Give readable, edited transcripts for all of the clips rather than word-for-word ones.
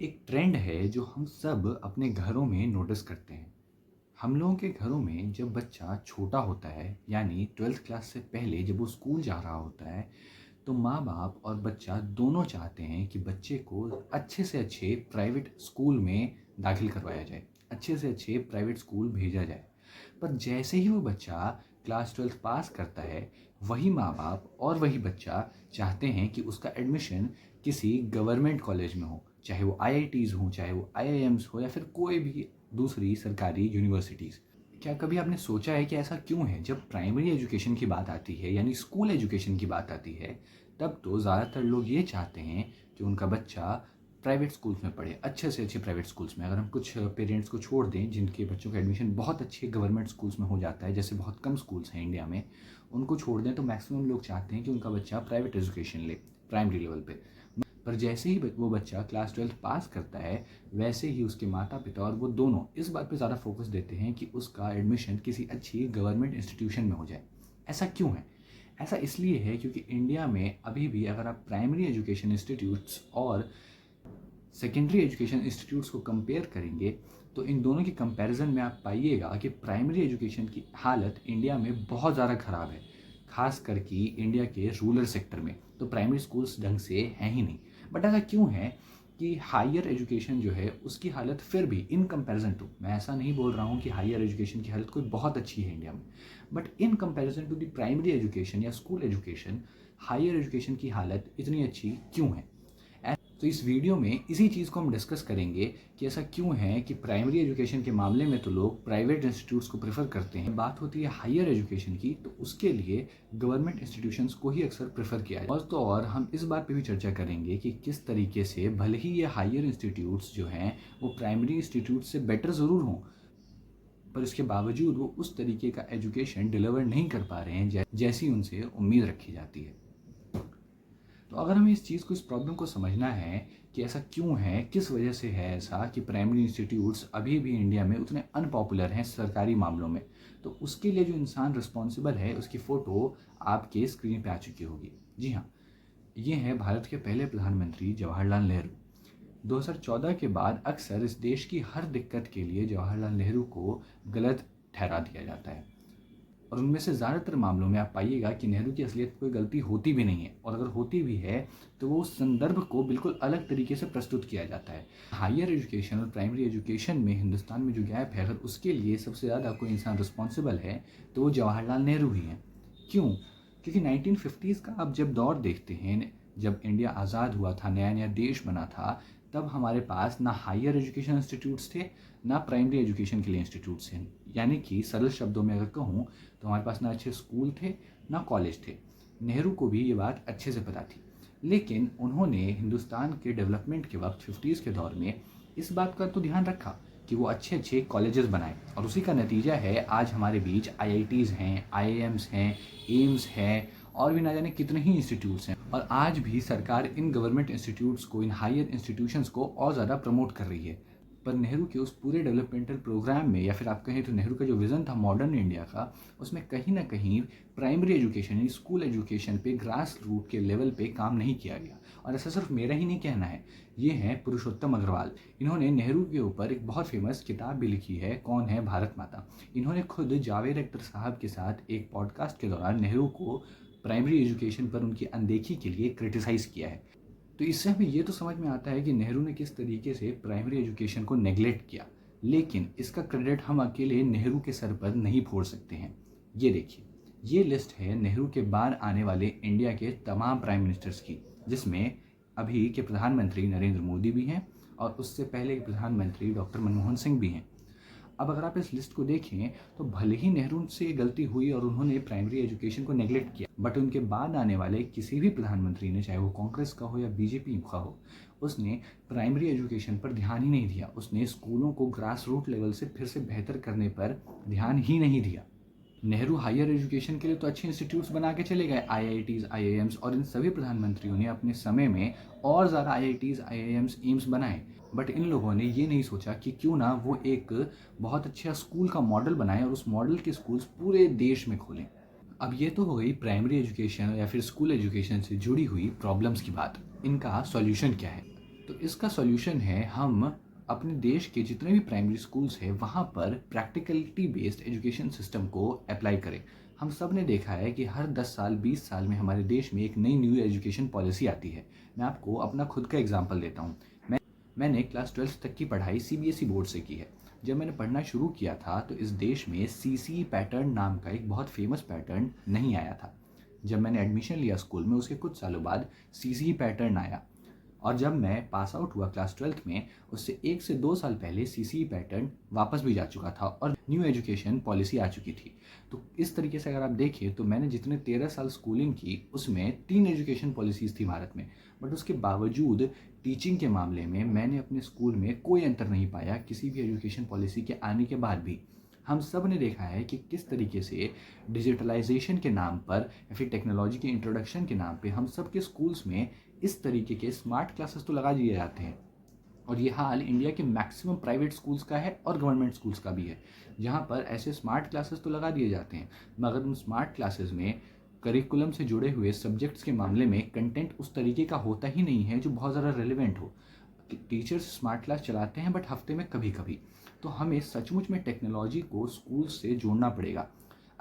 एक ट्रेंड है जो हम सब अपने घरों में नोटिस करते हैं। हम लोगों के घरों में जब बच्चा छोटा होता है यानी 12th क्लास से पहले जब वो स्कूल जा रहा होता है तो माँ बाप और बच्चा दोनों चाहते हैं कि बच्चे को अच्छे से अच्छे प्राइवेट स्कूल में दाखिल करवाया जाए, अच्छे से अच्छे प्राइवेट स्कूल भेजा जाए। पर जैसे ही वो बच्चा क्लास 12th पास करता है, वही माँ बाप और वही बच्चा चाहते हैं कि उसका एडमिशन किसी गवर्नमेंट कॉलेज में हो, चाहे वो आईआईटीज़ हों, चाहे वो आईआईएम्स हो या फिर कोई भी दूसरी सरकारी यूनिवर्सिटीज़। क्या कभी आपने सोचा है कि ऐसा क्यों है? जब प्राइमरी एजुकेशन की बात आती है यानी स्कूल एजुकेशन की बात आती है, तब तो ज़्यादातर लोग ये चाहते हैं कि उनका बच्चा प्राइवेट स्कूल्स में पढ़े, अच्छे से अच्छे प्राइवेट स्कूल्स में। अगर हम कुछ पेरेंट्स को छोड़ दें जिनके बच्चों का एडमिशन बहुत अच्छे गवर्नमेंट स्कूल्स में हो जाता है, जैसे बहुत कम स्कूल्स हैं इंडिया में, उनको छोड़ दें तो मैक्सिमम लोग चाहते हैं कि उनका बच्चा प्राइवेट एजुकेशन ले प्राइमरी लेवल पे। पर जैसे ही वो बच्चा क्लास 12th पास करता है, वैसे ही उसके माता पिता और वो दोनों इस बात पे ज़्यादा फोकस देते हैं कि उसका एडमिशन किसी अच्छी गवर्नमेंट इंस्टीट्यूशन में हो जाए। ऐसा क्यों है? ऐसा इसलिए है क्योंकि इंडिया में अभी भी अगर आप प्राइमरी एजुकेशन इंस्टीट्यूट्स और सेकेंडरी एजुकेशन इंस्टीट्यूट्स को कंपेयर करेंगे तो इन दोनों की कंपैरिजन में आप पाइएगा कि प्राइमरी एजुकेशन की हालत इंडिया में बहुत ज़्यादा ख़राब है, खास करके इंडिया के रूरल सेक्टर में तो प्राइमरी स्कूल्स ढंग से हैं ही नहीं। बट ऐसा क्यों है कि हायर एजुकेशन जो है उसकी हालत फिर भी इन कंपैरिजन टू, मैं ऐसा नहीं बोल रहा हूँ कि हायर एजुकेशन की हालत कोई बहुत अच्छी है इंडिया में, but in comparison to the primary education या स्कूल एजुकेशन, हायर एजुकेशन की हालत इतनी अच्छी क्यों है? तो इस वीडियो में इसी चीज़ को हम डिस्कस करेंगे कि ऐसा क्यों है कि प्राइमरी एजुकेशन के मामले में तो लोग प्राइवेट इंस्टीट्यूट्स को प्रेफर करते हैं, बात होती है हायर एजुकेशन की तो उसके लिए गवर्नमेंट इंस्टीट्यूशंस को ही अक्सर प्रेफर किया जाए। और तो और हम इस बात पे भी चर्चा करेंगे कि किस तरीके से भले ही ये हायर इंस्टीट्यूट्स जो हैं वो प्राइमरी इंस्टीट्यूट से बेटर ज़रूर हों, पर इसके बावजूद वो उस तरीके का एजुकेशन डिलीवर नहीं कर पा रहे हैं जैसी उनसे उम्मीद रखी जाती है। तो अगर हमें इस चीज़ को, इस प्रॉब्लम को समझना है कि ऐसा क्यों है, किस वजह से है ऐसा कि प्राइमरी इंस्टीट्यूट्स अभी भी इंडिया में उतने अनपॉपुलर हैं सरकारी मामलों में, तो उसके लिए जो इंसान रिस्पॉन्सिबल है उसकी फ़ोटो आपके स्क्रीन पे आ चुकी होगी। जी हाँ, ये है भारत के पहले प्रधानमंत्री जवाहरलाल नेहरू। 2014 के बाद अक्सर इस देश की हर दिक्कत के लिए जवाहरलाल नेहरू को गलत ठहरा दिया जाता है, और उनमें से ज़्यादातर मामलों में आप पाइएगा कि नेहरू की असलियत कोई गलती होती भी नहीं है, और अगर होती भी है तो वो उस संदर्भ को बिल्कुल अलग तरीके से प्रस्तुत किया जाता है। हायर एजुकेशन और प्राइमरी एजुकेशन में हिंदुस्तान में जो गैप है, अगर उसके लिए सबसे ज़्यादा कोई इंसान रिस्पॉन्सिबल है तो वो जवाहरलाल नेहरू ही हैं। क्यों? क्योंकि 1950s का आप जब दौर देखते हैं, जब इंडिया आज़ाद हुआ था, नया नया देश बना था, तब हमारे पास ना हायर एजुकेशन इंस्टीट्यूट्स थे, ना प्राइमरी एजुकेशन के लिए इंस्टीट्यूट्स हैं। यानी कि सरल शब्दों में अगर कहूँ तो हमारे पास ना अच्छे स्कूल थे ना कॉलेज थे। नेहरू को भी ये बात अच्छे से पता थी, लेकिन उन्होंने हिंदुस्तान के डेवलपमेंट के वक्त 50s के दौर में इस बात का तो ध्यान रखा कि वो अच्छे अच्छे कॉलेजेस बनाए, और उसी का नतीजा है आज हमारे बीच आईआईटीज़ हैं, आईआईएम्स हैं, एम्स हैं और भी ना जाने कितने ही इंस्टीट्यूट्स हैं। और आज भी सरकार इन गवर्नमेंट इंस्टीट्यूट्स को, इन हायर इंस्टीट्यूशंस को और ज़्यादा प्रमोट कर रही है। पर नेहरू के उस पूरे डेवलपमेंटल प्रोग्राम में, या फिर आप कहें तो नेहरू का जो विज़न था मॉडर्न इंडिया का, उसमें कहीं ना कहीं प्राइमरी एजुकेशन यानी स्कूल एजुकेशन पे ग्रास रूट के लेवल पे काम नहीं किया गया। और ऐसा सिर्फ मेरा ही नहीं कहना है, ये हैं पुरुषोत्तम अग्रवाल। इन्होंने नेहरू के ऊपर एक बहुत फेमस किताब भी लिखी है, कौन है भारत माता। इन्होंने खुद जावेद अख्तर साहब के साथ एक पॉडकास्ट के दौरान नेहरू को प्राइमरी एजुकेशन पर उनकी अनदेखी के लिए क्रिटिसाइज़ किया है। तो इससे हमें ये तो समझ में आता है कि नेहरू ने किस तरीके से प्राइमरी एजुकेशन को नेगलेक्ट किया, लेकिन इसका क्रेडिट हम अकेले नेहरू के सर पर नहीं फोड़ सकते हैं। ये देखिए, ये लिस्ट है नेहरू के बाद आने वाले इंडिया के तमाम प्राइम मिनिस्टर्स की, जिसमें अभी के प्रधानमंत्री नरेंद्र मोदी भी हैं और उससे पहले के प्रधानमंत्री डॉक्टर मनमोहन सिंह भी हैं। अब अगर आप इस लिस्ट को देखें तो भले ही नेहरू से गलती हुई और उन्होंने प्राइमरी एजुकेशन को नेगलेक्ट किया, बट उनके बाद आने वाले किसी भी प्रधानमंत्री ने, चाहे वो कांग्रेस का हो या बीजेपी का हो, उसने प्राइमरी एजुकेशन पर ध्यान ही नहीं दिया। उसने स्कूलों को ग्रास रूट लेवल से फिर से बेहतर करने पर ध्यान ही नहीं दिया। नेहरू हायर एजुकेशन के लिए तो अच्छे इंस्टीट्यूट्स बना के चले गए, आईआईटीज़, आईआईएम्स, और इन सभी प्रधानमंत्रियों ने अपने समय में और ज़्यादा आईआईटीज़, आईआईएम्स, एम्स बनाए। बट इन लोगों ने ये नहीं सोचा कि क्यों ना वो एक बहुत अच्छा स्कूल का मॉडल बनाएं और उस मॉडल के स्कूल्स पूरे देश में खोलें। अब ये तो हो गई प्राइमरी एजुकेशन या फिर स्कूल एजुकेशन से जुड़ी हुई प्रॉब्लम्स की बात। इनका सॉल्यूशन क्या है? तो इसका सॉल्यूशन है हम अपने देश के जितने भी प्राइमरी स्कूल्स हैं वहाँ पर प्रैक्टिकलिटी बेस्ड एजुकेशन सिस्टम को अप्लाई करें। हम सब ने देखा है कि हर 10 साल 20 साल में हमारे देश में एक नई न्यू एजुकेशन पॉलिसी आती है। मैं आपको अपना खुद का एग्जांपल देता हूँ। मैंने क्लास 12th तक की पढ़ाई सीबीएसई बोर्ड से की है। जब मैंने पढ़ना शुरू किया था तो इस देश में सीसीई पैटर्न नाम का एक बहुत फेमस पैटर्न नहीं आया था। जब मैंने एडमिशन लिया स्कूल में उसके कुछ सालों बाद सीसीई पैटर्न आया, और जब मैं पास आउट हुआ क्लास 12th में उससे 1 से 2 साल पहले सीसीई पैटर्न वापस भी जा चुका था और न्यू एजुकेशन पॉलिसी आ चुकी थी। तो इस तरीके से अगर आप देखें तो मैंने जितने 13 साल स्कूलिंग की उसमें 3 एजुकेशन पॉलिसीज़ थी भारत में, बट उसके बावजूद टीचिंग के मामले में मैंने अपने स्कूल में कोई अंतर नहीं पाया किसी भी एजुकेशन पॉलिसी के आने के बाद भी। हम सब ने देखा है कि किस तरीके से डिजिटलाइजेशन के नाम पर या फिर टेक्नोलॉजी के इंट्रोडक्शन के नाम पे हम सब के स्कूल्स में इस तरीके के स्मार्ट क्लासेस तो लगा दिए जाते हैं। और ये हाल इंडिया के मैक्सिमम प्राइवेट स्कूल्स का है और गवर्नमेंट स्कूल्स का भी है, जहाँ पर ऐसे स्मार्ट क्लासेस तो लगा दिए जाते हैं, मगर उन स्मार्ट क्लासेस में करिकुलम से जुड़े हुए सब्जेक्ट्स के मामले में कंटेंट उस तरीके का होता ही नहीं है जो बहुत ज़्यादा रेलिवेंट हो। टीचर्स स्मार्ट क्लास चलाते हैं बट हफ्ते में कभी कभी। तो हमें सचमुच में टेक्नोलॉजी को स्कूल से जोड़ना पड़ेगा।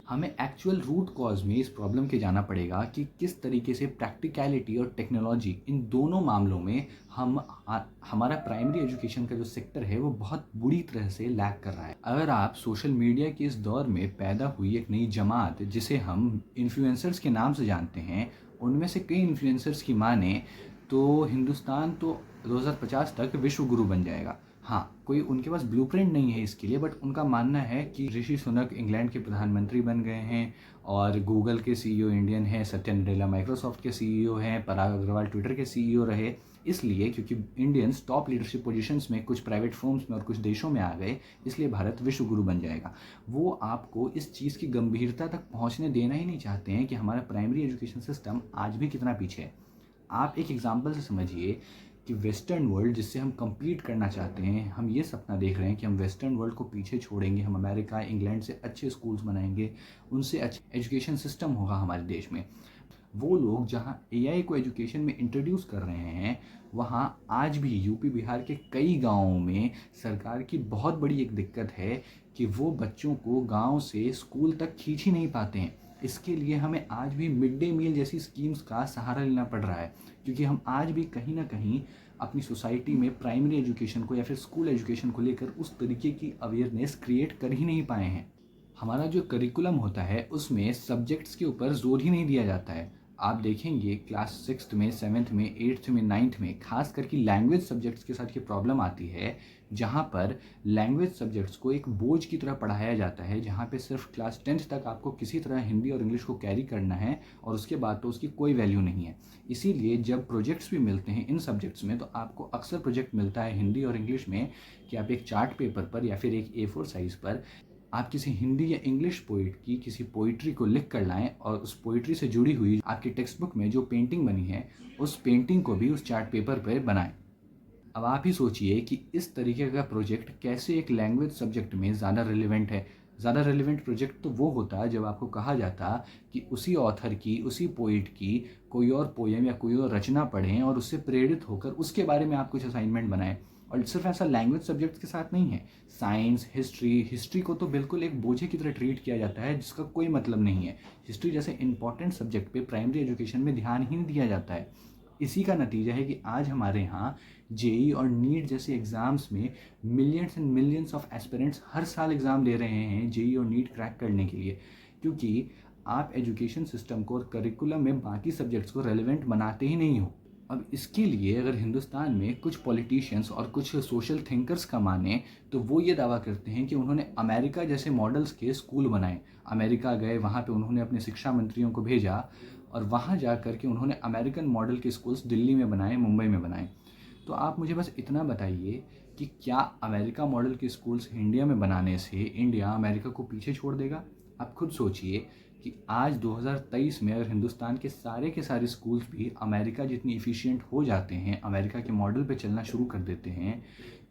हमें एक्चुअल रूट कॉज में इस प्रॉब्लम के जाना पड़ेगा कि किस तरीके से प्रैक्टिकलिटी और टेक्नोलॉजी इन दोनों मामलों में हमारा प्राइमरी एजुकेशन का जो सेक्टर है वो बहुत बुरी तरह से लैग कर रहा है। अगर आप सोशल मीडिया के इस दौर में पैदा हुई एक नई जमात जिसे हम इन्फ्लुएंसर्स के नाम से जानते हैं, उनमें से कई इन्फ्लुएंसर्स की माने तो हिंदुस्तान तो 2050 तक विश्व गुरु बन जाएगा। हाँ, कोई उनके पास ब्लूप्रिंट नहीं है इसके लिए, बट उनका मानना है कि ऋषि सुनक इंग्लैंड के प्रधानमंत्री बन गए हैं और गूगल के सीईओ इंडियन हैं, सत्या नडेला माइक्रोसॉफ्ट के सीईओ हैं, पराग अग्रवाल ट्विटर के सीईओ रहे। इसलिए क्योंकि इंडियंस टॉप लीडरशिप पोजीशंस में कुछ प्राइवेट फर्म्स में और कुछ देशों में आ गए, इसलिए भारत विश्व गुरु बन जाएगा। वो आपको इस चीज़ की गंभीरता तक पहुँचने देना ही नहीं चाहते हैं कि हमारा प्राइमरी एजुकेशन सिस्टम आज भी कितना पीछे है। आप एक एग्जाम्पल से समझिए कि वेस्टर्न वर्ल्ड जिससे हम कम्पीट करना चाहते हैं, हम ये सपना देख रहे हैं कि हम वेस्टर्न वर्ल्ड को पीछे छोड़ेंगे, हम अमेरिका इंग्लैंड से अच्छे स्कूल्स बनाएंगे, उनसे अच्छा एजुकेशन सिस्टम होगा हमारे देश में। वो लोग जहाँ एआई को एजुकेशन में इंट्रोड्यूस कर रहे हैं, वहाँ आज भी यूपी बिहार के कई गाँवों में सरकार की बहुत बड़ी एक दिक्कत है कि वो बच्चों को गाँव से स्कूल तक खींच ही नहीं पाते हैं। इसके लिए हमें आज भी मिड डे मील जैसी स्कीम्स का सहारा लेना पड़ रहा है, क्योंकि हम आज भी कहीं ना कहीं अपनी सोसाइटी में प्राइमरी एजुकेशन को या फिर स्कूल एजुकेशन को लेकर उस तरीके की अवेयरनेस क्रिएट कर ही नहीं पाए हैं। हमारा जो करिकुलम होता है उसमें सब्जेक्ट्स के ऊपर जोर ही नहीं दिया जाता है। आप देखेंगे क्लास 6th में, 7th में, 8th में, 9th में खास करके लैंग्वेज सब्जेक्ट्स के साथ ये प्रॉब्लम आती है, जहाँ पर लैंग्वेज सब्जेक्ट्स को एक बोझ की तरह पढ़ाया जाता है, जहाँ पे सिर्फ क्लास 10th तक आपको किसी तरह हिंदी और इंग्लिश को कैरी करना है और उसके बाद तो उसकी कोई वैल्यू नहीं है। इसीलिए जब प्रोजेक्ट्स भी मिलते हैं इन सब्जेक्ट्स में तो आपको अक्सर प्रोजेक्ट मिलता है हिंदी और इंग्लिश में कि आप एक चार्ट पेपर पर या फिर एक A4 साइज़ पर आप किसी हिंदी या इंग्लिश पोइट की किसी पोइट्री को लिख कर लाएं और उस पोइट्री से जुड़ी हुई आपकी टेक्स्ट बुक में जो पेंटिंग बनी है उस पेंटिंग को भी उस चार्ट पेपर पर बनाएं। अब आप ही सोचिए कि इस तरीके का प्रोजेक्ट कैसे एक लैंग्वेज सब्जेक्ट में ज़्यादा रिलेवेंट है। ज़्यादा रिलेवेंट प्रोजेक्ट तो वो होता जब आपको कहा जाता कि उसी ऑथर की, उसी पोइट की कोई और पोएम या कोई और रचना पढ़ें और उससे प्रेरित होकर उसके बारे में आप कुछ असाइनमेंट बनाएं। और सिर्फ ऐसा लैंग्वेज सब्जेक्ट्स के साथ नहीं है, साइंस, हिस्ट्री को तो बिल्कुल एक बोझे की तरह ट्रीट किया जाता है जिसका कोई मतलब नहीं है। हिस्ट्री जैसे इंपॉर्टेंट सब्जेक्ट पे प्राइमरी एजुकेशन में ध्यान ही नहीं दिया जाता है। इसी का नतीजा है कि आज हमारे यहाँ जेई और नीट जैसे एग्ज़ाम्स में millions and millions of aspirants हर साल एग्ज़ाम दे रहे हैं जेई और नीट क्रैक करने के लिए, क्योंकि आप एजुकेशन सिस्टम को और करिकुलम में बाकी सब्जेक्ट्स को रेलिवेंट बनाते ही नहीं हो। अब इसके लिए अगर हिंदुस्तान में कुछ पॉलिटिशियंस और कुछ सोशल थिंकर्स का माने तो वो ये दावा करते हैं कि उन्होंने अमेरिका जैसे मॉडल्स के स्कूल बनाए। अमेरिका गए, वहाँ पे उन्होंने अपने शिक्षा मंत्रियों को भेजा और वहाँ जा कर के उन्होंने अमेरिकन मॉडल के स्कूल्स दिल्ली में बनाए, मुंबई में बनाए। तो आप मुझे बस इतना बताइए कि क्या अमेरिका मॉडल के स्कूल्स इंडिया में बनाने से इंडिया अमेरिका को पीछे छोड़ देगा? आप खुद सोचिए कि आज 2023 में अगर हिंदुस्तान के सारे स्कूल्स भी अमेरिका जितनी इफ़िशियंट हो जाते हैं, अमेरिका के मॉडल पे चलना शुरू कर देते हैं,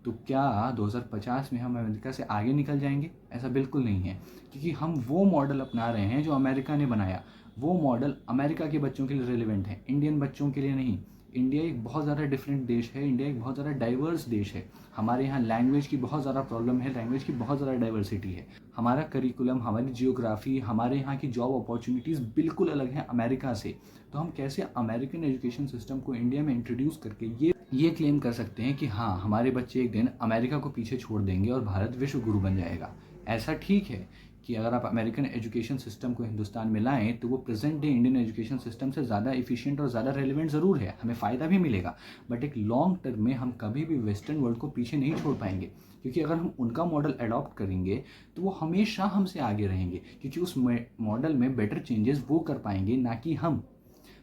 तो क्या 2050 में हम अमेरिका से आगे निकल जाएंगे? ऐसा बिल्कुल नहीं है, क्योंकि हम वो मॉडल अपना रहे हैं जो अमेरिका ने बनाया। वो मॉडल अमेरिका के बच्चों के लिए रिलेवेंट है, इंडियन बच्चों के लिए नहीं। इंडिया एक बहुत ज़्यादा डिफरेंट देश है, इंडिया एक बहुत ज़्यादा डाइवर्स देश है। हमारे यहाँ लैंग्वेज की बहुत ज़्यादा प्रॉब्लम है, लैंग्वेज की बहुत ज़्यादा डाइवर्सिटी है। हमारा करिकुलम, हमारी जियोग्राफी, हमारे यहाँ की जॉब अपॉर्चुनिटीज़ बिल्कुल अलग हैं अमेरिका से। तो हम कैसे अमेरिकन एजुकेशन सिस्टम को इंडिया में इंट्रोड्यूस करके ये क्लेम कर सकते हैं कि हाँ, हमारे बच्चे एक दिन अमेरिका को पीछे छोड़ देंगे और भारत विश्व गुरु बन जाएगा। ऐसा ठीक है कि अगर आप अमेरिकन एजुकेशन सिस्टम को हिंदुस्तान में लाएं तो वो present day Indian education system से ज़्यादा एफिशिएंट और ज़्यादा रेलिवेंट ज़रूर है, हमें फ़ायदा भी मिलेगा। बट एक लॉन्ग टर्म में हम कभी भी वेस्टर्न वर्ल्ड को पीछे नहीं छोड़ पाएंगे, क्योंकि अगर हम उनका मॉडल अडॉप्ट करेंगे तो वो हमेशा हमसे आगे रहेंगे, क्योंकि उस मॉडल में बेटर चेंजेस वो कर पाएंगे, ना कि हम।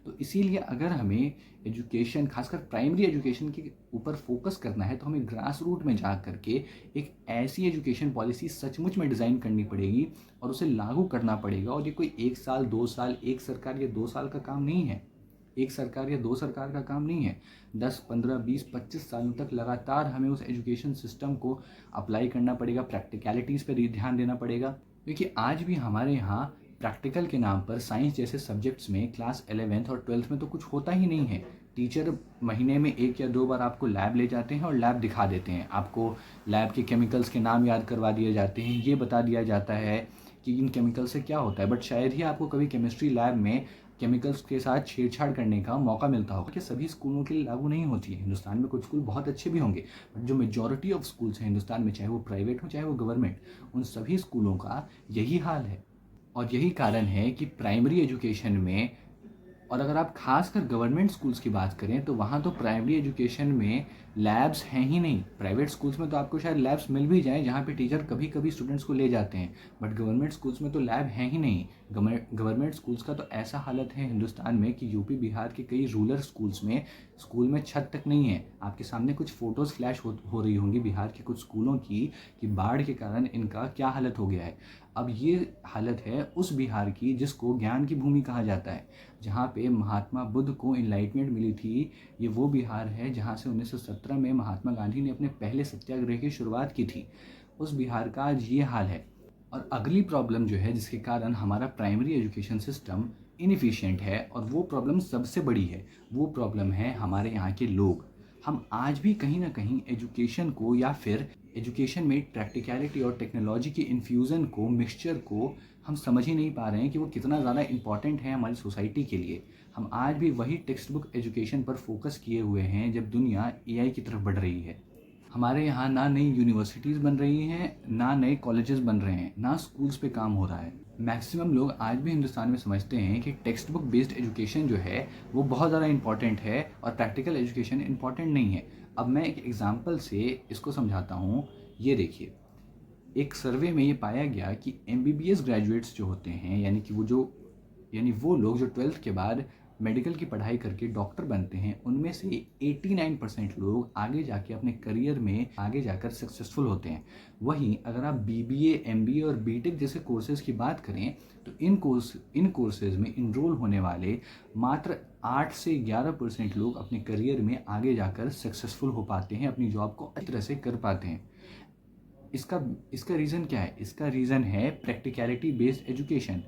तो इसीलिए अगर हमें एजुकेशन, खासकर प्राइमरी एजुकेशन के ऊपर फोकस करना है, तो हमें ग्रास रूट में जा करके एक ऐसी एजुकेशन पॉलिसी सचमुच में डिज़ाइन करनी पड़ेगी और उसे लागू करना पड़ेगा। और ये कोई 1 साल 2 साल, एक सरकार या 2 साल का काम नहीं है, एक सरकार या 2 सरकार का काम नहीं है। 10 15 20 25 सालों तक लगातार हमें उस एजुकेशन सिस्टम को अप्लाई करना पड़ेगा, प्रैक्टिकलिटीज़ पर ध्यान देना पड़ेगा। क्योंकि आज भी हमारे यहाँ प्रैक्टिकल के नाम पर साइंस जैसे सब्जेक्ट्स में क्लास 11th और 12th में तो कुछ होता ही नहीं है। टीचर महीने में 1 या 2 बार आपको लैब ले जाते हैं और लैब दिखा देते हैं, आपको लैब के केमिकल्स के नाम याद करवा दिए जाते हैं, ये बता दिया जाता है कि इन केमिकल से क्या होता है। बट शायद ही आपको कभी केमिस्ट्री लैब में केमिकल्स के साथ छेड़छाड़ करने का मौका मिलता होगा। कि सभी स्कूलों के लिए लागू नहीं होती है, हिंदुस्तान में कुछ स्कूल बहुत अच्छे भी होंगे, बट जो मेजॉरिटी ऑफ स्कूल्स हैं हिंदुस्तान में, चाहे वो प्राइवेट हो चाहे वो गवर्नमेंट, उन सभी स्कूलों का यही हाल है। और यही कारण है कि प्राइमरी एजुकेशन में, और अगर आप खासकर गवर्नमेंट स्कूल्स की बात करें तो वहाँ तो प्राइमरी एजुकेशन में लैब्स हैं ही नहीं। प्राइवेट स्कूल्स में तो आपको शायद लैब्स मिल भी जाएं जहाँ पे टीचर कभी कभी स्टूडेंट्स को ले जाते हैं, बट गवर्नमेंट स्कूल्स में तो लैब हैं ही नहीं। गवर्नमेंट स्कूल्स का तो ऐसा हालत है हिंदुस्तान में कि यूपी बिहार के कई रूरल स्कूल्स में स्कूल में छत तक नहीं है। आपके सामने कुछ फ़ोटोज़ फ्लैश हो रही होंगी बिहार के कुछ स्कूलों की, कि बाढ़ के कारण इनका क्या हालत हो गया है। अब ये हालत है उस बिहार की जिसको ज्ञान की भूमि कहा जाता है, जहाँ पे महात्मा बुद्ध को इनलाइटमेंट मिली थी। ये वो बिहार है जहाँ से 1917 में महात्मा गांधी ने अपने पहले सत्याग्रह की शुरुआत की थी। उस बिहार का आज ये हाल है। और अगली प्रॉब्लम जो है जिसके कारण हमारा प्राइमरी एजुकेशन सिस्टम इनएफिशिएंट है, और वो प्रॉब्लम सबसे बड़ी है, वो प्रॉब्लम है हमारे यहाँ के लोग। हम आज भी कहीं ना कहीं एजुकेशन को, या फिर एजुकेशन में प्रैक्टिकलिटी और टेक्नोलॉजी के इन्फ्यूज़न को, मिक्सचर को हम समझ ही नहीं पा रहे हैं कि वो कितना ज़्यादा इम्पॉर्टेंट है हमारी सोसाइटी के लिए। हम आज भी वही टेक्स्ट बुक एजुकेशन पर फोकस किए हुए हैं जब दुनिया एआई की तरफ बढ़ रही है। हमारे यहाँ ना नई यूनिवर्सिटीज़ बन रही हैं, ना नए कॉलेजेस बन रहे हैं, ना स्कूल्स पे काम हो रहा है। मैक्सिमम लोग आज भी हिंदुस्तान में समझते हैं कि टेक्स्ट बुक बेस्ड एजुकेशन जो है वो बहुत ज़्यादा इंपॉर्टेंट है और प्रैक्टिकल एजुकेशन इंपॉर्टेंट नहीं है। अब मैं एक एग्जांपल से इसको समझाता हूँ। ये देखिए, एक सर्वे में ये पाया गया कि एमबीबीएस ग्रेजुएट्स जो होते हैं, यानी वो लोग जो 12th के बाद मेडिकल की पढ़ाई करके डॉक्टर बनते हैं, उनमें से 89% लोग आगे जाके अपने करियर में आगे जाकर सक्सेसफुल होते हैं। वहीं अगर आप बीबीए, एमबीए और बीटेक जैसे कोर्सेज़ की बात करें तो इन कोर्सेज़ में इनरोल होने वाले मात्र 8 से 11% लोग अपने करियर में आगे जाकर सक्सेसफुल हो पाते हैं, अपनी जॉब को अच्छी तरह से कर पाते हैं। इसका रीज़न क्या है? इसका रीज़न है प्रैक्टिकलिटी बेस्ड एजुकेशन।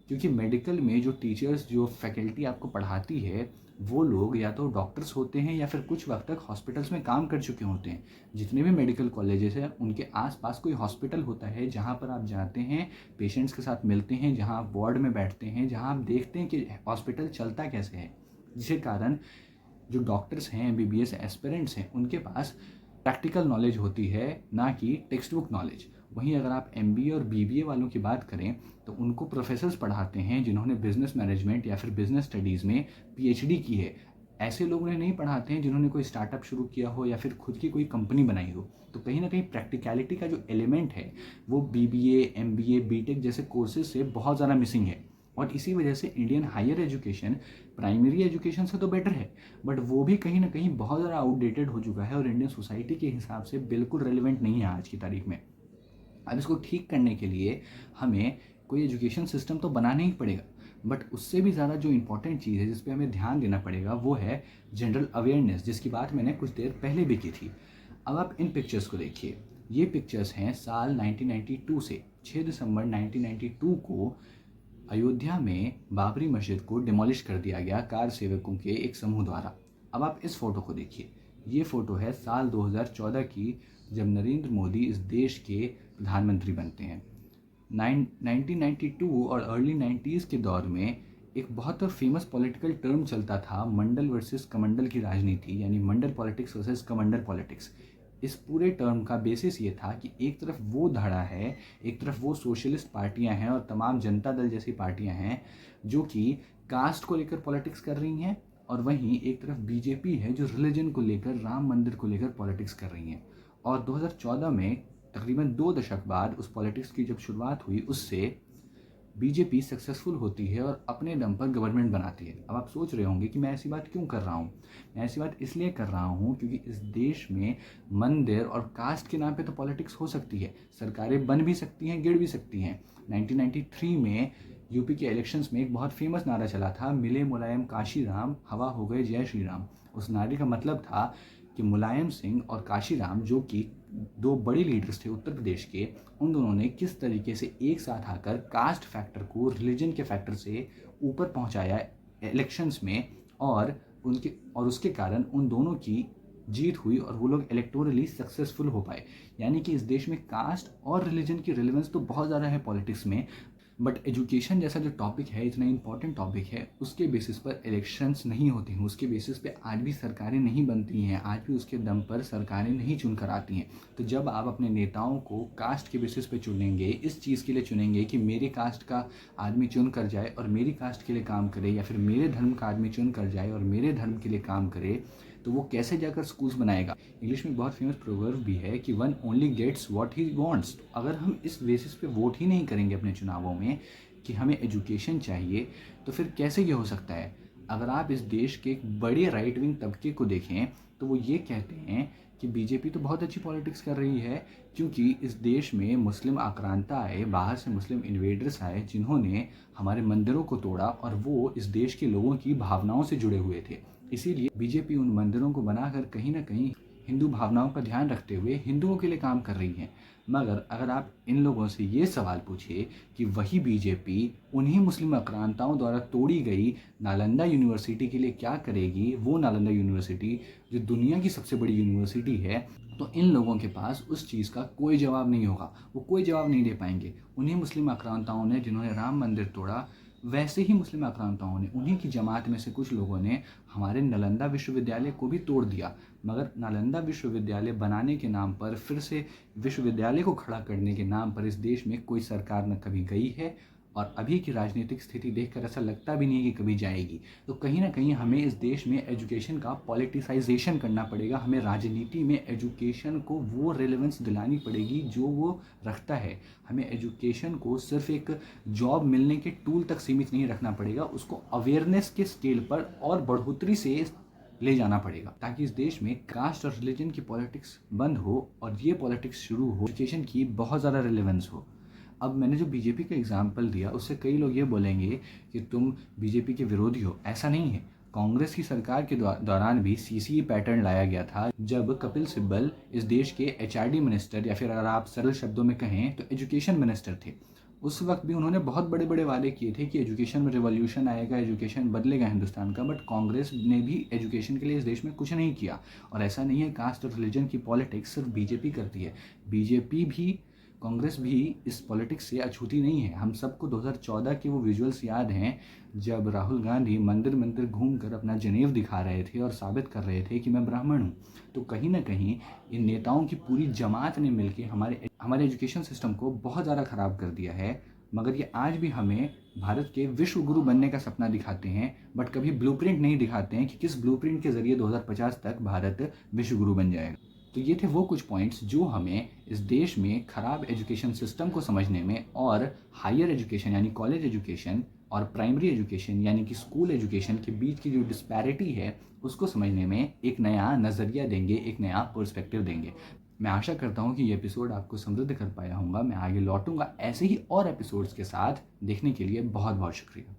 क्योंकि मेडिकल में जो टीचर्स, जो फैकल्टी आपको पढ़ाती है, वो लोग या तो डॉक्टर्स होते हैं या फिर कुछ वक्त तक हॉस्पिटल्स में काम कर चुके होते हैं। जितने भी मेडिकल कॉलेजेस हैं उनके आसपास कोई हॉस्पिटल होता है जहाँ पर आप जाते हैं, पेशेंट्स के साथ मिलते हैं, जहाँ आप वार्ड में बैठते हैं, जहाँ आप देखते हैं कि हॉस्पिटल चलता कैसे है। जिसके कारण जो डॉक्टर्स हैं, एमबीबीएस एस्पिरेंट्स हैं, उनके पास प्रैक्टिकल नॉलेज होती है, ना कि टेक्स्ट बुक नॉलेज। वहीं अगर आप एमबीए और बीबीए वालों की बात करें तो उनको प्रोफेसर्स पढ़ाते हैं जिन्होंने बिजनेस मैनेजमेंट या फिर बिजनेस स्टडीज़ में पीएचडी की है। ऐसे लोग उन्हें नहीं पढ़ाते हैं जिन्होंने कोई स्टार्टअप शुरू किया हो या फिर खुद की कोई कंपनी बनाई हो। तो कहीं ना कहीं प्रैक्टिकलिटी का जो एलिमेंट है वो बीबीए, एमबीए, बीटेक जैसे कोर्सेज से बहुत ज़्यादा मिसिंग है। और इसी वजह से Indian higher education primary education से तो बेटर है, बट वो भी कहीं ना कहीं बहुत ज़्यादा आउटडेटेड हो चुका है और इंडियन सोसाइटी के हिसाब से बिल्कुल रेलिवेंट नहीं है आज की तारीख में। अब इसको ठीक करने के लिए हमें कोई एजुकेशन सिस्टम तो बनाना ही पड़ेगा, बट उससे भी ज़्यादा जो इम्पोर्टेंट चीज़ है जिस पे हमें ध्यान देना पड़ेगा वो है जनरल अवेयरनेस, जिसकी बात मैंने कुछ देर पहले भी की थी। अब आप इन पिक्चर्स को देखिए। ये पिक्चर्स हैं साल 1992 से। 6 दिसंबर 1992 को अयोध्या में बाबरी मस्जिद को डिमोलिश कर दिया गया कार सेवकों के एक समूह द्वारा। अब आप इस फोटो को देखिए, ये फोटो है साल 2014 की, जब नरेंद्र मोदी इस देश के प्रधानमंत्री बनते हैं। 1992 और अर्ली 90s के दौर में एक बहुत फेमस पॉलिटिकल टर्म चलता था, मंडल वर्सेस कमंडल की राजनीति, यानी मंडल पॉलिटिक्स वर्सेस कमंडल पॉलिटिक्स। इस पूरे टर्म का बेसिस ये था कि एक तरफ वो धड़ा है, एक तरफ वो सोशलिस्ट पार्टियां हैं और तमाम जनता दल जैसी पार्टियां हैं जो कि कास्ट को लेकर पॉलिटिक्स कर रही हैं, और वहीं एक तरफ बीजेपी है जो रिलीजन को लेकर, राम मंदिर को लेकर पॉलिटिक्स कर रही हैं। और 2014 में तकरीबन 2 दशक बाद उस पॉलिटिक्स की जब शुरुआत हुई, उससे बीजेपी सक्सेसफुल होती है और अपने दम पर गवर्नमेंट बनाती है। अब आप सोच रहे होंगे कि मैं ऐसी बात क्यों कर रहा हूँ। मैं ऐसी बात इसलिए कर रहा हूँ क्योंकि इस देश में मंदिर और कास्ट के नाम पे तो पॉलिटिक्स हो सकती है, सरकारें बन भी सकती हैं, गिर भी सकती हैं। 1993 में यूपी के इलेक्शंस में एक बहुत फेमस नारा चला था, मिले मुलायम काशी राम, हवा हो गए जय श्री राम। उस नारे का मतलब था कि मुलायम सिंह और काशी राम, जो कि 2 बड़े लीडर्स थे उत्तर प्रदेश के, उन दोनों ने किस तरीके से एक साथ आकर कास्ट फैक्टर को रिलीजन के फैक्टर से ऊपर पहुंचाया इलेक्शंस में, और उसके कारण उन दोनों की जीत हुई और वो लोग इलेक्टोरली सक्सेसफुल हो पाए। यानी कि इस देश में कास्ट और रिलीजन की रिलेवेंस तो बहुत ज़्यादा है पॉलिटिक्स में, बट एजुकेशन जैसा जो टॉपिक है, इतना इंपॉर्टेंट टॉपिक है, उसके बेसिस पर इलेक्शंस नहीं होती हैं, उसके बेसिस पे आज भी सरकारें नहीं बनती हैं, आज भी उसके दम पर सरकारें नहीं चुन कर आती हैं। तो जब आप अपने नेताओं को कास्ट के बेसिस पे चुनेंगे, इस चीज़ के लिए चुनेंगे कि मेरे कास्ट का आदमी चुन कर जाए और मेरी कास्ट के लिए काम करे, या फिर मेरे धर्म का आदमी चुन कर जाए और मेरे धर्म के लिए काम करे, तो वो कैसे जाकर स्कूल्स बनाएगा। इंग्लिश में बहुत फेमस प्रोवर्ब भी है कि one only gets what he wants. अगर हम इस बेसिस पे वोट ही नहीं करेंगे अपने चुनावों में कि हमें एजुकेशन चाहिए, तो फिर कैसे ये हो सकता है। अगर आप इस देश के एक बड़े राइट विंग तबके को देखें तो वो ये कहते हैं कि बीजेपी तो बहुत अच्छी पॉलिटिक्स कर रही है, क्योंकि इस देश में मुस्लिम आक्रांता आए, बाहर से मुस्लिम इन्वेडर्स आए, जिन्होंने हमारे मंदिरों को तोड़ा और वो इस देश के लोगों की भावनाओं से जुड़े हुए थे। इसीलिए बीजेपी उन मंदिरों को बनाकर कहीं ना कहीं हिंदू भावनाओं का ध्यान रखते हुए हिंदुओं के लिए काम कर रही हैं। मगर अगर आप इन लोगों से ये सवाल पूछिए कि वही बीजेपी उन्हीं मुस्लिम आक्रांताओं द्वारा तोड़ी गई नालंदा यूनिवर्सिटी के लिए क्या करेगी, वो नालंदा यूनिवर्सिटी जो दुनिया की सबसे बड़ी यूनिवर्सिटी है, तो इन लोगों के पास उस चीज़ का कोई जवाब नहीं होगा, वो कोई जवाब नहीं दे पाएंगे। उन्हीं मुस्लिम आक्रांताओं ने जिन्होंने राम मंदिर तोड़ा, वैसे ही मुस्लिम आक्रांताओं ने, उन्हीं की जमात में से कुछ लोगों ने हमारे नालंदा विश्वविद्यालय को भी तोड़ दिया। मगर नालंदा विश्वविद्यालय बनाने के नाम पर, फिर से विश्वविद्यालय को खड़ा करने के नाम पर इस देश में कोई सरकार न कभी गई है, और अभी की राजनीतिक स्थिति देखकर ऐसा लगता भी नहीं है कि कभी जाएगी। तो कहीं ना कहीं हमें इस देश में एजुकेशन का पॉलिटिसाइजेशन करना पड़ेगा। हमें राजनीति में एजुकेशन को वो रेलेवेंस दिलानी पड़ेगी जो वो रखता है। हमें एजुकेशन को सिर्फ एक जॉब मिलने के टूल तक सीमित नहीं रखना पड़ेगा, उसको अवेयरनेस के स्केल पर और बढ़ोतरी से ले जाना पड़ेगा, ताकि इस देश में कास्ट और रिलीजन की पॉलिटिक्स बंद हो और ये पॉलिटिक्स शुरू हो, एजुकेशन की बहुत ज़्यादा रिलेवेंस हो। अब मैंने जो बीजेपी का एग्जाम्पल दिया, उससे कई लोग ये बोलेंगे कि तुम बीजेपी के विरोधी हो। ऐसा नहीं है। कांग्रेस की सरकार के दौरान भी सीसीई पैटर्न लाया गया था, जब कपिल सिब्बल इस देश के एचआरडी मिनिस्टर, या फिर अगर आप सरल शब्दों में कहें तो एजुकेशन मिनिस्टर थे। उस वक्त भी उन्होंने बहुत बड़े बड़े वादे किए थे कि एजुकेशन में रिवॉल्यूशन आएगा, एजुकेशन बदलेगा हिंदुस्तान का। बट कांग्रेस ने भी एजुकेशन के लिए इस देश में कुछ नहीं किया। और ऐसा नहीं है कास्ट और रिलीजन की पॉलिटिक्स सिर्फ बीजेपी करती है, बीजेपी भी, कांग्रेस भी इस पॉलिटिक्स से अछूती नहीं है। हम सबको 2014 के वो विजुअल्स याद हैं, जब राहुल गांधी मंदिर मंदिर घूमकर अपना जनेव दिखा रहे थे और साबित कर रहे थे कि मैं ब्राह्मण हूँ। तो कहीं ना कहीं इन नेताओं की पूरी जमात ने मिलकर हमारे एजुकेशन सिस्टम को बहुत ज़्यादा ख़राब कर दिया है। मगर ये आज भी हमें भारत के विश्व गुरु बनने का सपना दिखाते हैं, बट कभी ब्लूप्रिंट नहीं दिखाते हैं कि किस ब्लूप्रिंट के ज़रिए 2050 तक भारत विश्व गुरु बन जाएगा। तो ये थे वो कुछ पॉइंट्स जो हमें इस देश में ख़राब एजुकेशन सिस्टम को समझने में, और हायर एजुकेशन यानी कॉलेज एजुकेशन और प्राइमरी एजुकेशन यानी कि स्कूल एजुकेशन के बीच की जो डिस्पैरिटी है उसको समझने में एक नया नज़रिया देंगे, एक नया पर्सपेक्टिव देंगे। मैं आशा करता हूँ कि ये एपिसोड आपको समृद्ध कर पाया होगा। मैं आगे लौटूंगा ऐसे ही और एपिसोड्स के साथ। देखने के लिए बहुत बहुत शुक्रिया।